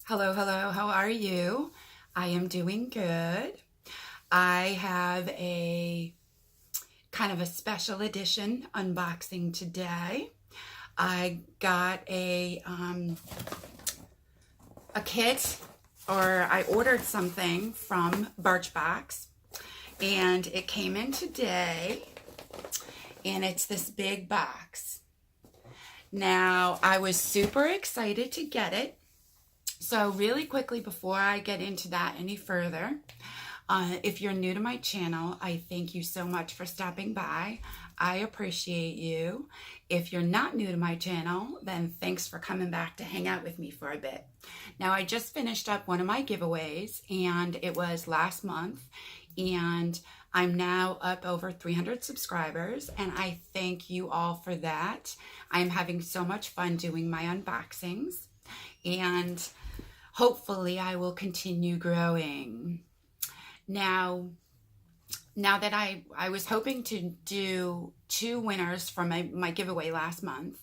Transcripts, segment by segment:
Hello, hello, how are you? I am doing good. I have a kind of a special edition unboxing today. I got a kit, or I ordered something from Birchbox, and it came in today, and it's this big box. Now, I was super excited to get it. So really quickly, before I get into that any further, if you're new to my channel, I thank you so much for stopping by. I appreciate you. If you're not new to my channel, then thanks for coming back to hang out with me for a bit. Now, I just finished up one of my giveaways, and it was last month, and I'm now up over 300 subscribers, and I thank you all for that. I'm having so much fun doing my unboxings, and hopefully I will continue growing. Now that I was hoping to do 2 winners from my giveaway last month,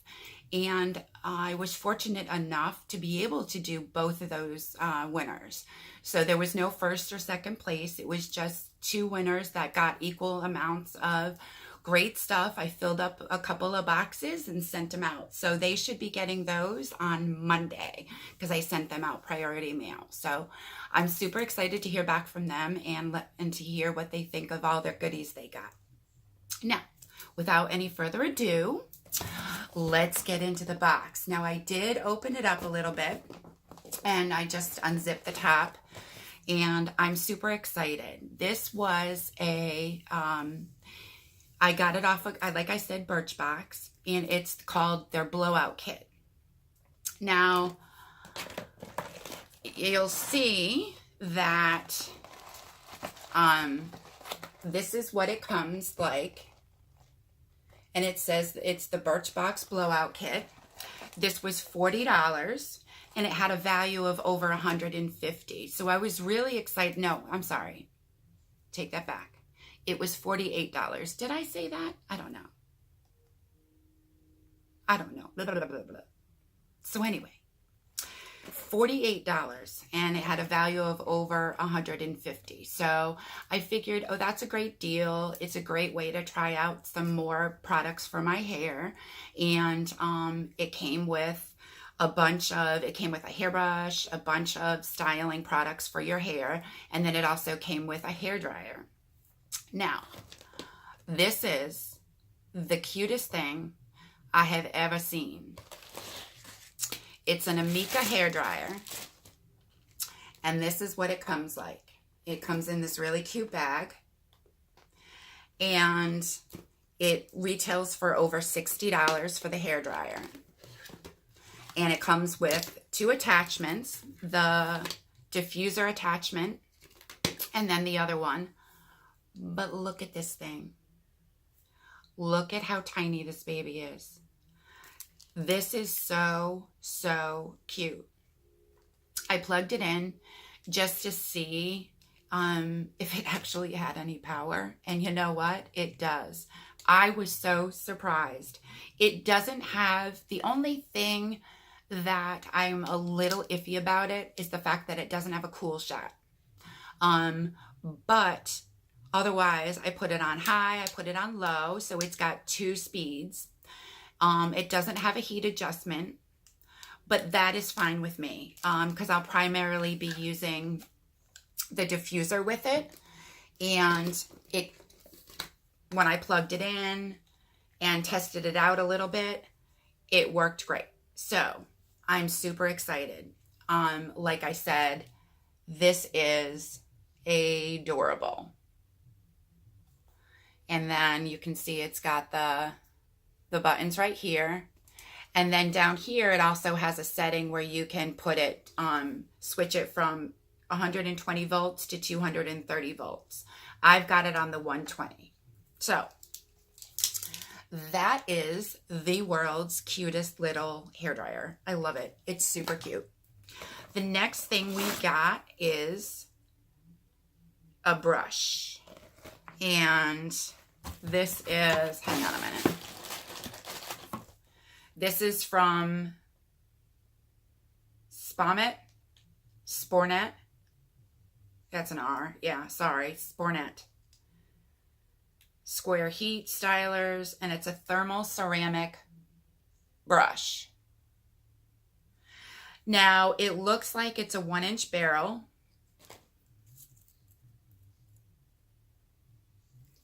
and I was fortunate enough to be able to do both of those winners. So there was no first or second place. It was just 2 winners that got equal amounts of great stuff. I filled up a couple of boxes and sent them out. So they should be getting those on Monday because I sent them out priority mail. So I'm super excited to hear back from them and to hear what they think of all their goodies they got. Now, without any further ado, let's get into the box. Now, I did open it up a little bit, and I just unzipped the top, and I'm super excited. This was I got it off of, like I said, Birchbox, and it's called their Blowout Kit. Now, you'll see that this is what it comes like, and it says it's the Birchbox Blowout Kit. This was $40, and it had a value of over $150. So I was really excited. No, I'm sorry. Take that back. It was $48. Did I say that? I don't know. Blah, blah, blah, blah, blah. So anyway, $48, and it had a value of over $150. So I figured, oh, that's a great deal. It's a great way to try out some more products for my hair. And it came with it came with a hairbrush, a bunch of styling products for your hair, and then it also came with a hairdryer. Now, this is the cutest thing I have ever seen. It's an Amika hairdryer, and this is what it comes like. It comes in this really cute bag, and it retails for over $60 for the hairdryer. And it comes with 2 attachments, the diffuser attachment, and then the other one. But look at this thing. Look at how tiny this baby is. This is so, so cute. I plugged it in just to see if it actually had any power. And you know what? It does. I was so surprised. It doesn't have, the only thing that I'm a little iffy about it is the fact that it doesn't have a cool shot. But otherwise, I put it on high, I put it on low, so it's got 2 speeds. It doesn't have a heat adjustment, but that is fine with me because I'll primarily be using the diffuser with it. And when I plugged it in and tested it out a little bit, it worked great. So I'm super excited. Like I said, this is adorable. And then you can see it's got the buttons right here. And then down here, it also has a setting where you can put it, switch it from 120 volts to 230 volts. I've got it on the 120. So that is the world's cutest little hairdryer. I love it. It's super cute. The next thing we got is a brush. And this is, hang on a minute. This is from Spomit. Spornet. That's an R. Yeah, sorry. Spornet. Square heat stylers, and it's a thermal ceramic brush. Now, it looks like it's a 1-inch barrel.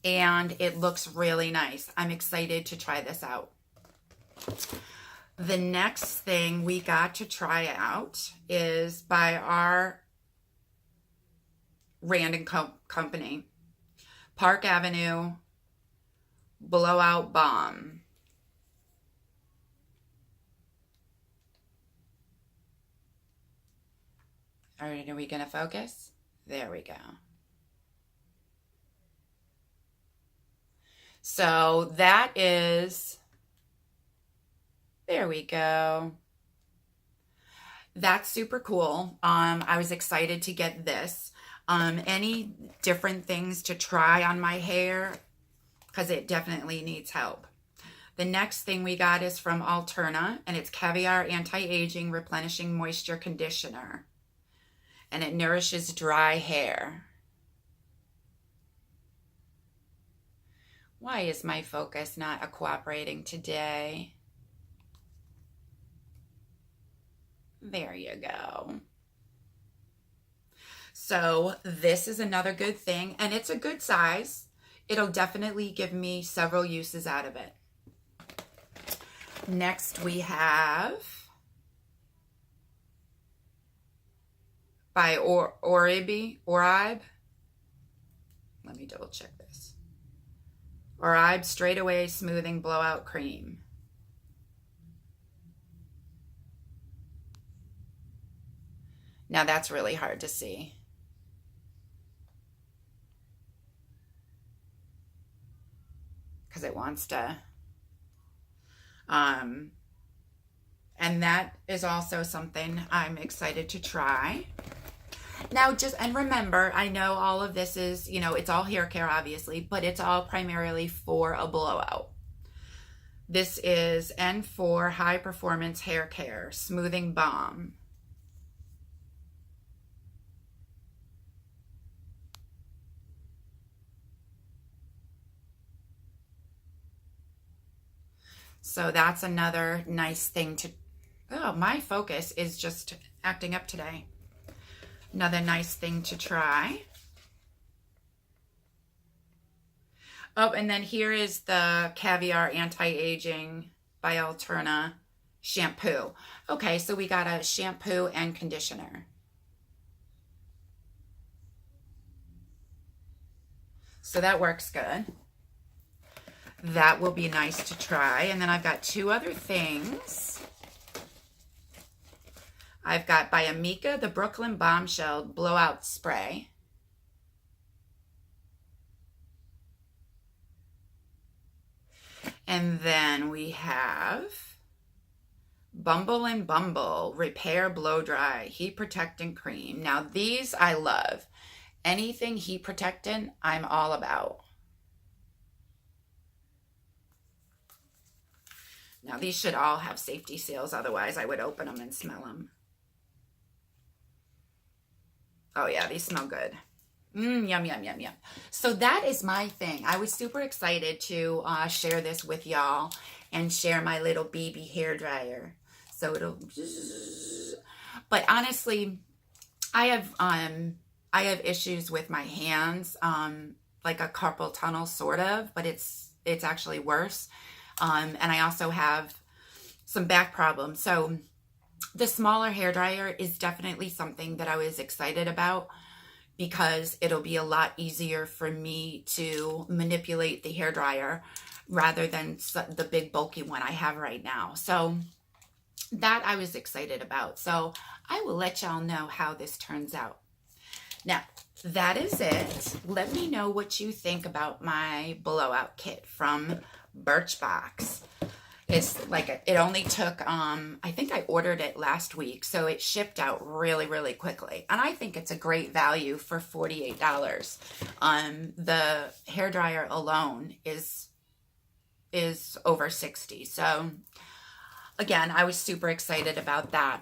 And it looks really nice. I'm excited to try this out. The next thing we got to try out is by our Rand & Company, Park Avenue Blowout Balm. All right, are we going to focus? There we go. So that is, there we go. That's super cool. I was excited to get this. Any different things to try on my hair, because it definitely needs help. The next thing we got is from Alterna, and it's Caviar Anti-Aging Replenishing Moisture Conditioner. And it nourishes dry hair. Why is my focus not cooperating today? There you go. So this is another good thing, and it's a good size. It'll definitely give me several uses out of it. Next we have by Oribe. Let me double check this. Oribe Straightaway Smoothing Blowout Cream. Now that's really hard to see. Because it wants to. And that is also something I'm excited to try. Now, and remember, I know all of this is, it's all hair care, obviously, but it's all primarily for a blowout. This is N4 High Performance Hair Care Smoothing Balm. So that's another nice thing to, oh, my focus is just acting up today. Another nice thing to try. Oh, and then here is the Caviar Anti-Aging by Alterna shampoo. Okay, so we got a shampoo and conditioner. So that works good. That will be nice to try. And then I've got two other things. I've got by Amika, the Brooklyn Bombshell Blowout Spray. And then we have Bumble and Bumble Repair Blow Dry Heat Protectant Cream. Now these I love. Anything heat protectant, I'm all about. Now these should all have safety seals, otherwise I would open them and smell them. Oh yeah, these smell good. Yum, yum, yum, yum. So that is my thing. I was super excited to share this with y'all and share my little baby hair dryer. So it'll, but honestly, I have issues with my hands, like a carpal tunnel sort of, but it's actually worse. And I also have some back problems. So the smaller hair dryer is definitely something that I was excited about because it'll be a lot easier for me to manipulate the hair dryer rather than the big bulky one I have right now. So that I was excited about. So I will let y'all know how this turns out. Now, that is it. Let me know what you think about my blowout kit from Birchbox. It's like, it only took, I think I ordered it last week, so it shipped out really, really quickly. And I think it's a great value for $48. The hairdryer alone is over $60. So again, I was super excited about that.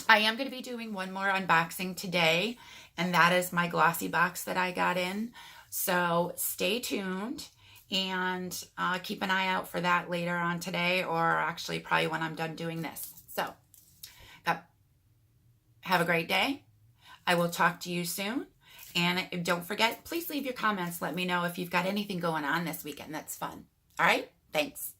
I am going to be doing one more unboxing today, and that is my glossy box that I got in. So stay tuned and keep an eye out for that later on today, or actually probably when I'm done doing this. So have a great day. I will talk to you soon. And don't forget, please leave your comments. Let me know if you've got anything going on this weekend that's fun. All right? Thanks.